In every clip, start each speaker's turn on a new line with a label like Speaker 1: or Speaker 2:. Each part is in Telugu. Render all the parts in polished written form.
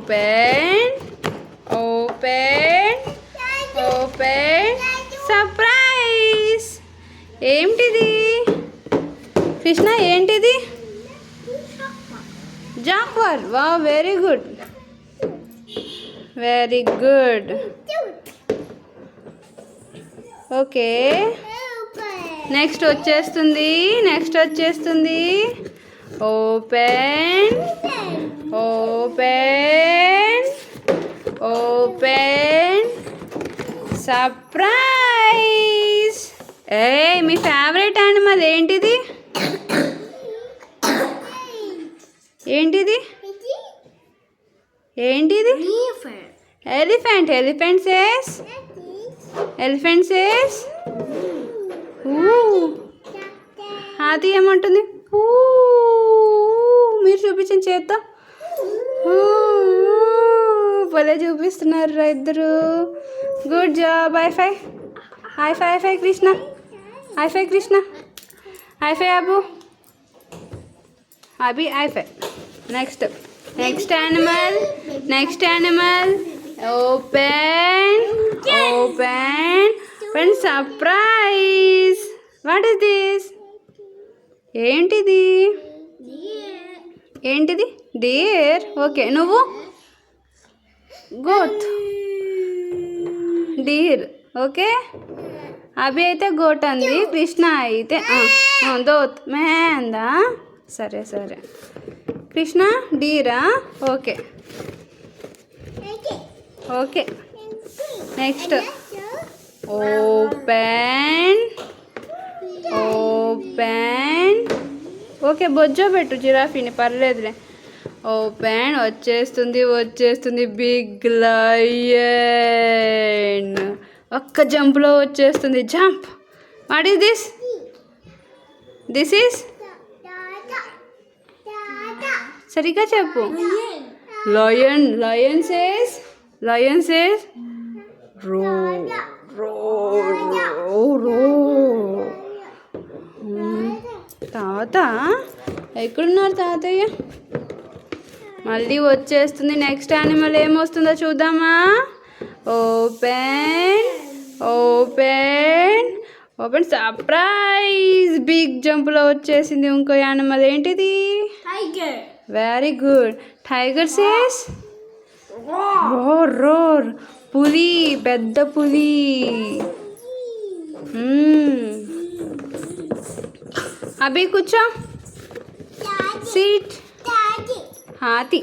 Speaker 1: Open open open surprise. ఏంటిది కృష్ణ? ఏంటిది? జాక్వార్. వా, very good, very good. Okay, next వచ్చేస్తుంది. Open open open surprise. మీ ఫేవరెట్ యానిమల్ ఏంటిది? ఏంటిది? ఎలిఫెంట్. ఎలిఫెంట్ సేస్ హాతీ ఏమంటుంది? మీరు చూపించండి చేద్దాం. భలే చూపిస్తున్నారు ఇద్దరు. Good job. High five Krishna. Abhi high five. Next animal. Open surprise. What is this? ఏంటిది? డియర్. ఓకే, నువ్వు? గోట్. డీర్. ఓకే, అభి అయితే గోట్ అంది, కృష్ణ అయితే దోత్ మే అందా. సరే కృష్ణ డీరా. Okay, next open. ఓకే, బొజ్జో పెట్టు జిరాఫీని, పర్లేదులే. ఓపెన్. వచ్చేస్తుంది బిగ్ లయన్. ఒక్క జంప్లో వచ్చేస్తుంది. జంప్. What is this? సరిగ్గా చెప్పు. లయన్ సేస్ రో. తాత ఎక్కడున్నారు తాతయ్య? మళ్ళీ వచ్చేస్తుంది. నెక్స్ట్ యానిమల్ ఏమొస్తుందో చూద్దామా? Open surprise. బిగ్ జంప్లో వచ్చేసింది ఇంకో యానిమల్. ఏంటిది? Tiger. Very good. Tiger says roar. పులి, పెద్ద పులి. అభి కూర్చో. సీట్. హాతీ.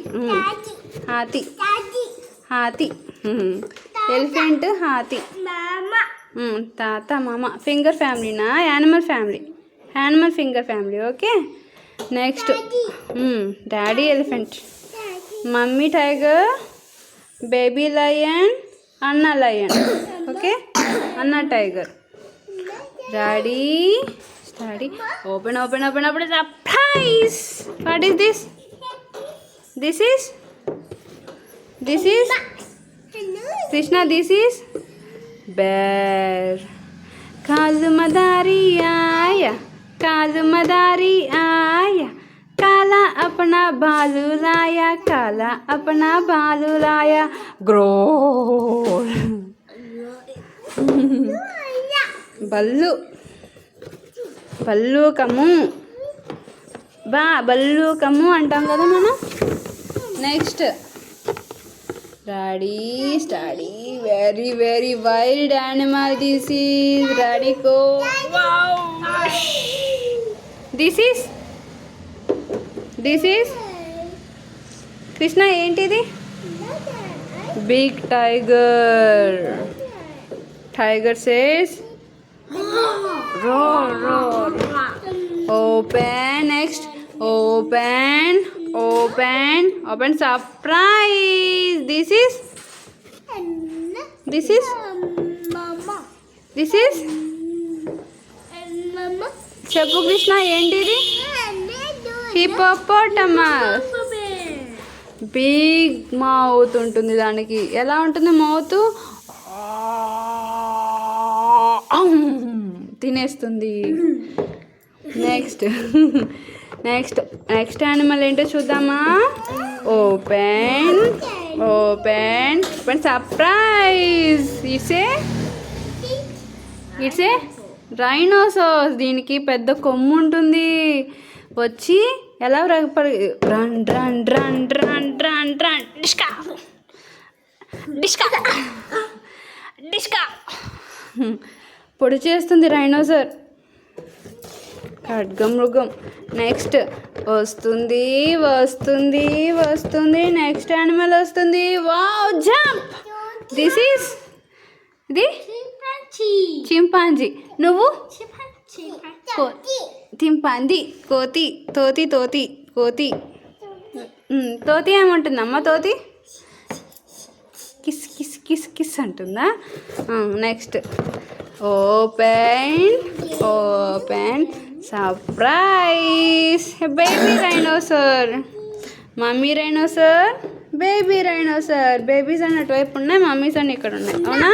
Speaker 1: ఎలిఫెంట్, హాతీ. తాత మామ. ఫింగర్ ఫ్యామిలీనా? Animal finger family. Okay, next daddy elephant, mummy tiger, baby lion, అన్న లయన్. ఓకే, అన్న tiger. Daddy open surprise. What is this? This is Krishna. This is bear. Kalu मदारी आया, काला अपना भालू लाया, ग्रोल. బల్లుకము అంటాం కదా మనం. Next study. Very wild animal. This is రాడికో. This is Krishna. ఏంటిది? Big tiger says roar. Open. Next. Open surprise. This is చెప్పు కృష్ణ. ఏంటిది? హిప్పోపోటమస్. బిగ్ మౌత్ ఉంటుంది దానికి. ఎలా ఉంటుంది మౌత్? తినేస్తుంది. నెక్స్ట్ యానిమల్ ఏంటో చూద్దామా? Open open open surprise. It's a rhinoceros. దీనికి పెద్ద కొమ్ము ఉంటుంది. వచ్చి ఎలా run run run run run run డిస్కా డిస్కా డిస్కా పొడి చేస్తుంది రైనోసార్. ఖడ్గమృగం. నెక్స్ట్ వస్తుంది వస్తుంది వస్తుంది. నెక్స్ట్ యానిమల్ వస్తుంది. Wow jump. దిస్ ఈస్ ఇది చింపాంజీ. నువ్వు చింపాంజీ. కోతి తోతి తోతి కోతి. తోతి ఏమంటుందమ్మా? తోతి కిస్ కిస్ కిస్ కిస్ అంటుందా? Next open open surprise. Baby rhinoceros. Mummy rhinoceros, baby rhinoceros. Babies అన్ని అటువైపు ఉన్నాయి, మమ్మీస్ అన్ని ఇక్కడ ఉన్నాయి. అవునా?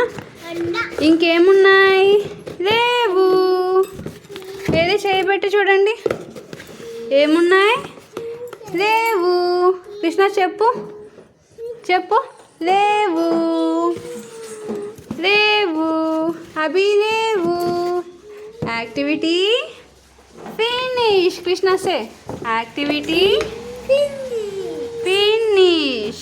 Speaker 1: ఇంకేమున్నాయి? లేవు. ఏది చేయబెట్టి చూడండి. ఏమున్నాయి? లేవు. కృష్ణ చెప్పు చెప్పు. లేవు లేవు. అభి లేవు. Activity finish. Krishna say activity finish.